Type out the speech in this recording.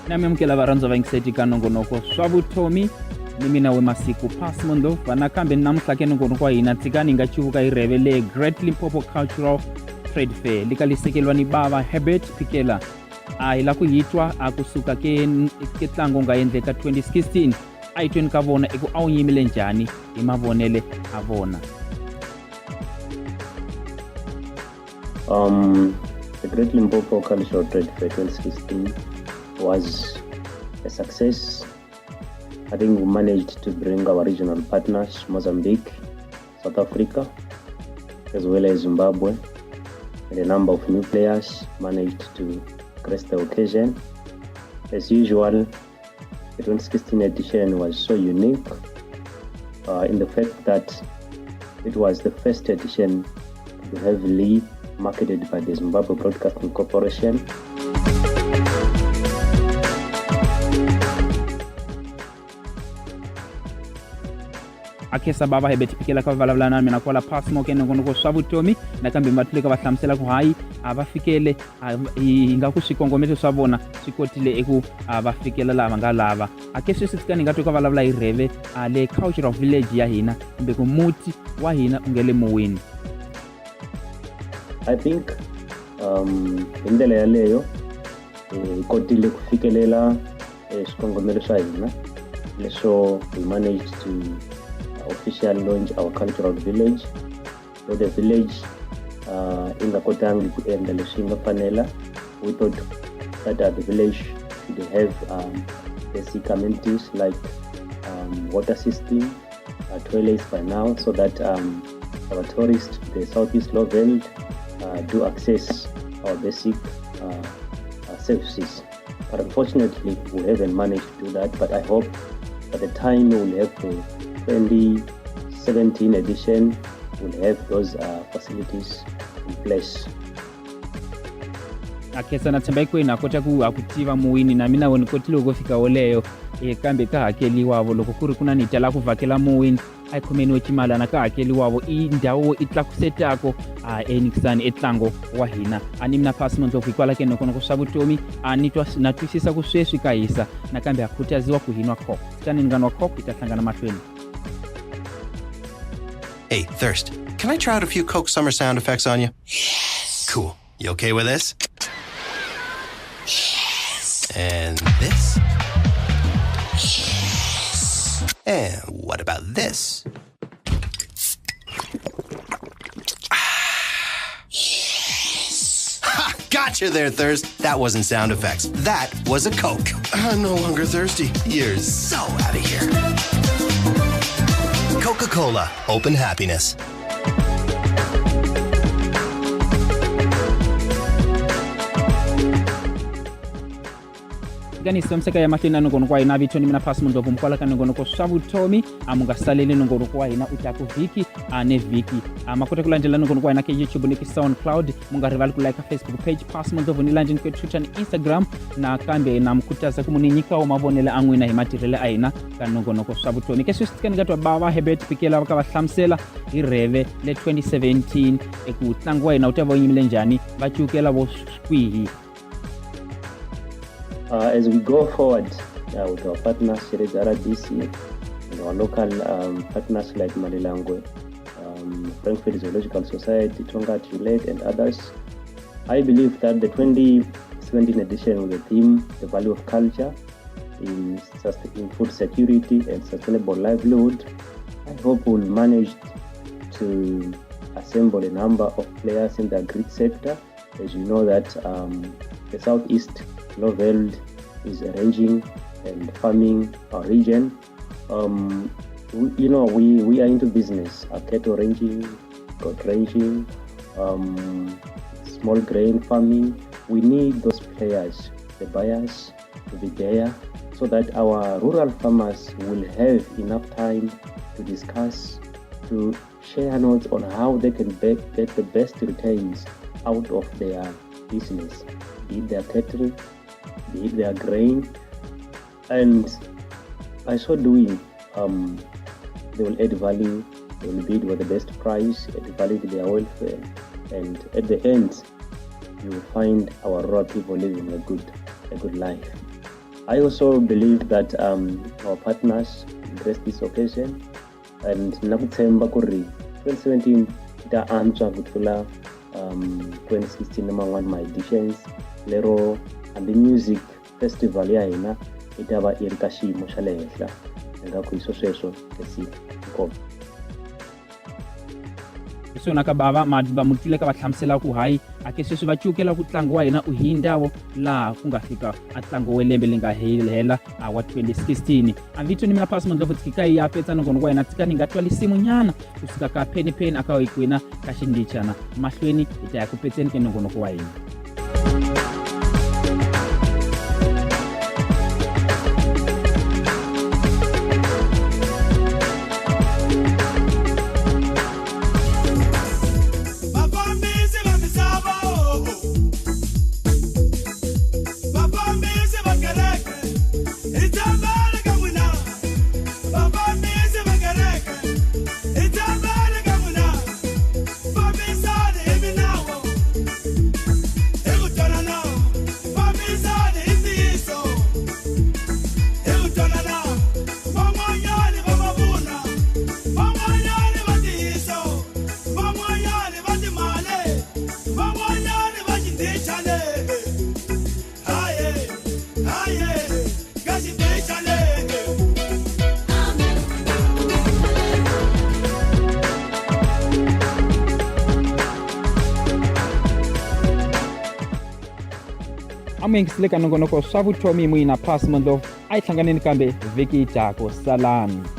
nami amukela varhandziwa va yingiseti ka nongonoko swa vutomi ni mina wemasiku Pasmundo vanakambe namuntlha ke nongonoko wa hina tsikani hi nga chivuka hi rheve le Great Limpopo Cultural Trade Fair lika lisekelwa ni bava Herbert Pikela hi la ku yitwa a kusuka ke ntlangu nga endleka 2016 a hi tweni ka vona eku a wu yimile njhani hi mavonele a vona. The Great Limpopo Cultural Trade Fair 2016 was a success. I think we managed to bring our regional partners, Mozambique, South Africa, as well as Zimbabwe, and a number of new players managed to grace the occasion. As usual, the 2016 edition was so unique in the fact that it was the first edition to be heavily marketed by the Zimbabwe Broadcasting Corporation. Akesa bava Herbert Pikela ka valavula na mina kwala Pasmo ke nongonoko swa vutomi nakambe matuleka va hlamusela ku hayi va fikele nga ku swikongometo swa vona swi kotile eku va fikela lava nga lava akeswi sitsikani nga toka valavula hi rheve le cultural village ya hina kumbe ku muti wa hina ungele muwini. I think hi ndlela yaleyo hi kotile ku fikelela swikongomelo swa hina leswo we managed to officially launch our cultural village. So the village inga kotangi ku endla leswi nga fanela. We thought that the village should have basic amenities like water system, toilets by now, so that our tourists to the Southeast Lowveld do access our basic services. But unfortunately, we haven't managed to do that. But I hope by the time we will have the 2017 edition, we'll have those facilities in place. Akesa na tshemba kwena kota ku akutiva muwini na mina woni kotile ku fika oleyo kambe ka hakeliwavo loko ku ri kuna ni tala ku vhakela muwini ai khomeniwe chimalana ka hakeliwavo i ndhawu i tlakusetako enikisani etlango wa hina ani mina Pasmundo ku kwala ke nongonoko swa vutomi na twisisa ku sweswi ka hisa nakambe akhutaziwa ku hinwa khop tani nganwa khop itahlangana mahlweni. Hey, Thirst, can I try out a few Coke Summer sound effects on you? Yes. Cool. You okay with this? Yes. And this? Yes. And what about this? Yes. Ha! Gotcha there, Thirst. That wasn't sound effects. That was a Coke. I'm no longer thirsty. You're so out of here. Coca-Cola. Open happiness. Gani somseka ya mahlweni nongonoko wa hina vitoni mina Pasmundo kumkwala ka nongonoko swa vutomi amungasaleli nongonoko wa hina utaku vhiki ne vhiki makota ku landela nongonoko wa hina ke YouTube ni ki SoundCloud munga rivali ku like Facebook page Pasmundo ni landini ku Twitter ni Instagram na kambe na mukutaza ku muninyika wa mavonele an'wina hi matirhele a hina ka nongonoko swa vutomi ke swisikani nga twa bava Herbert Pikela ka va hlamusela hi rheve le 2017 eku tlangu wa hina u ta va yimile njhani va chukela vo kwihi. As we go forward with our partners, Sherez RDC, and our local partners like Malilangwe, Frankfurt Zoological Society, Tonga Tulate, and others, I believe that the 2017 edition with the theme, The Value of Culture in Food Security and Sustainable Livelihood, I hope we'll manage to assemble a number of players in the agri sector. As you know that the Southeast Lowveld is a ranging and farming region. We are into business, cattle ranging, goat ranging, small grain farming. We need those players, the buyers, to be there so that our rural farmers will have enough time to discuss, to share notes on how they can get the best returns out of their business, be it their cattle, be it their grain, and by so doing, they will add value, they will bid with the best price, add value to their welfare, and at the end, you will find our rural people living a good life. I also believe that our partners embrace this occasion, and nakutsemba kuri 2017 ita antswa kutlula 2016 namangwani ma-editions lero hambi music festival ya hina ita va iri ka xiyimo xa le henhla ngakho hi sweswo leswi inkomo swona ka bava mati va mutile ka va hlamusela ku hayi a ke sweswi va cukela ku tlanga wa hina u hi ndawo laha ku nga fika a tlanga wa lembe linga hela wa 2016 amvito ni mina phasi mondlovu tsikika ya petsa nongono wa hina tsikani nga twali simu nyana kusuka ka pen aka wa ikwena ka xindichana mahlweni ita ya ku petseni ke nongono wa hina. Amingisileka nongonoko swa vutomi mwina phasi mondlovu a hi hlanganeni kambe vhiki jako salani.